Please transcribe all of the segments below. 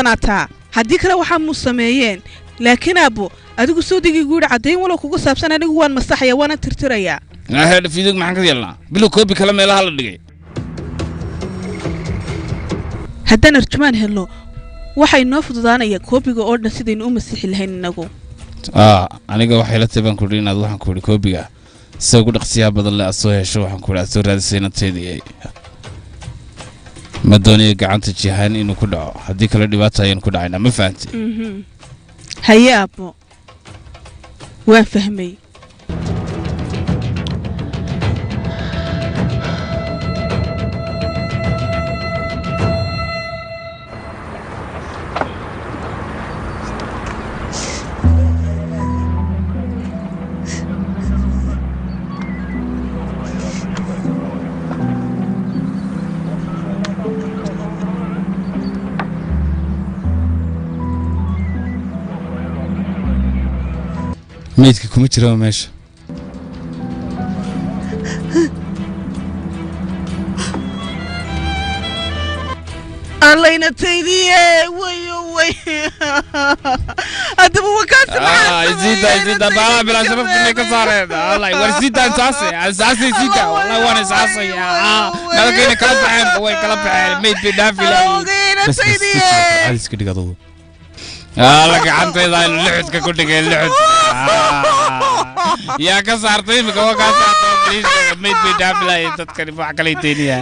qasbanaataa haddii kale waxaa muu sameeyeen laakiin aabbo adigu soo digi guuri caddayn walow kugu saabsan anigu waan masaxaya waana tirtirayaa هذا فيديو maxaan ka yeelnaa bilo koobi kala meelaha la dhigay haddaan arjumaan helno waxay noo fududaanaya koobiga oo dhan sidaynu u masixi lahayn inagu aniga waxay la taban ku dhinaad waxaan ku koobiga soo ku dhaqsiya badan la soo hesho waxaan ku soo raadisayna teediyay ma doonaya gacanta jihaan inuu ku dhaco haddii kala dhibaato ayaan ku dhacayna ma fahanti haye aabbo waan fahmay meedka kuma jiro meesha allayna taydiye wayo way hadaba wakaas zida bala bila sabab inay ka saareen allah warsida asaasi sida wallahi waan asaasi nalkeena kala baxeen way kala baxeen meed bi dhaafilay aliska dhigado la gacantayda lixudka ku dhigay lixud yaa ka saartay imika waa ka saartay meed bi dhaafilay dadkani wax kale teeniya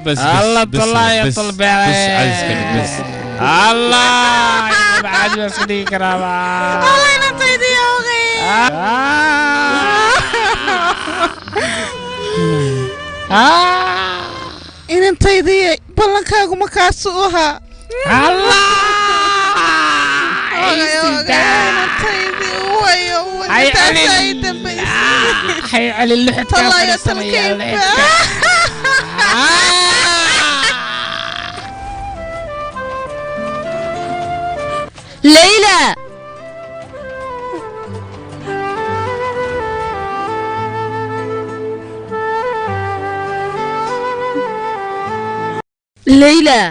بس الله طلع يطل بعلي بس الله بعد بس دي كرامة الله ينطي دي يا أخي إن انطي دي بلنكاكو مكاسوها الله حي علي اللحد كافر السمية ليلى ليلى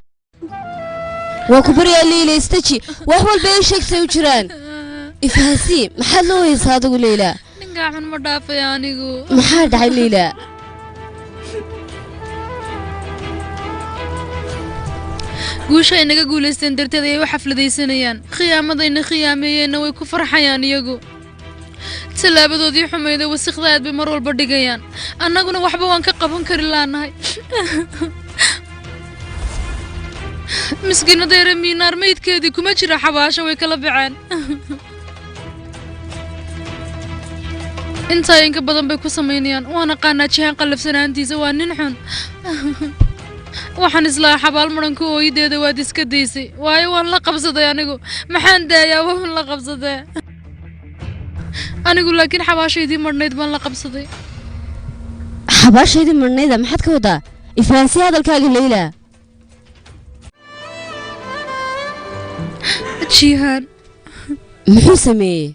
وكبر يا ليلى استجي وحول بيشك سوجران إفهاسي محلو يصادق ليلى نقع من مضافة يعني محاد على ليلى guusha inaga guuleysteen darteed ay wax xafladaysanayaan khiyaamadayna khiyaameeyeen way ku farxayaan iyagu talaabadoodii xumeeyay wasiqdaad bay mar walba dhigayaan annaguna waxba waan ka qaban kari laanahay miskiinada yar miinaar meydkeedii kuma jira xabaasho way kala baceen inta inka badan bay ku sameynayaan waana qaanaajihan qalafsanaantiisa waa nin xun waxaan islaa xabaal maranku ooyideeda waad iska daysay waayo waan la qabsaday anigu maxaan daayaa waan la qabsaday anigu laakiin xabaashaydii marnayd baan la qabsaday xabaashaydii marnayda maxaad ka wadaa ifaansi hadalkaaga leyla jihaan muxuu sameeyey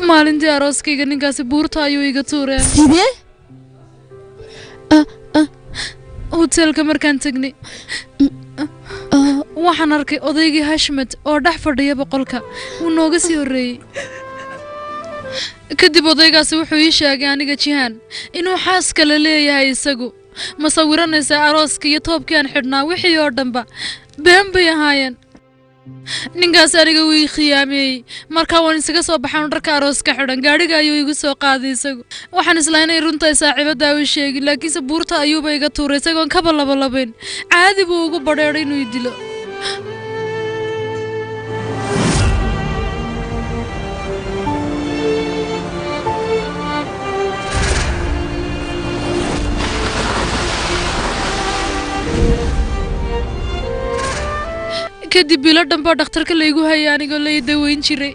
maalintii arooskayga ninkaasi buurta ayuu iga tuureen sidee hotelka markaan tagnay waxaan arkay odaygii Hashmed oo dhex fadhiya boqolka uu nooga sii horeeyay kadib odaygaasi wuxuu ii sheegay aniga jihaan inuu xaas kale leeyahay isagu ma sawiranaysaa arooska iyo toobkii aan xidhnaa wixii oo dhanba been bay ahaayeen ninkaas aniga wuu khiyaamay markaa waan isaga soo baxaan dharka arooska xidhan gaariga ayuu igu soo qaaday isagu waxaan islaanay runta saaxiibada uu sheegay laakiinse buurta ayuuba iga tuuray isagoon ka balabalabayn caadi buu ugu badheeray inuu dilo kadib bilo dhanba dhakhtarka la igu hayay anigoo la daweyn jiray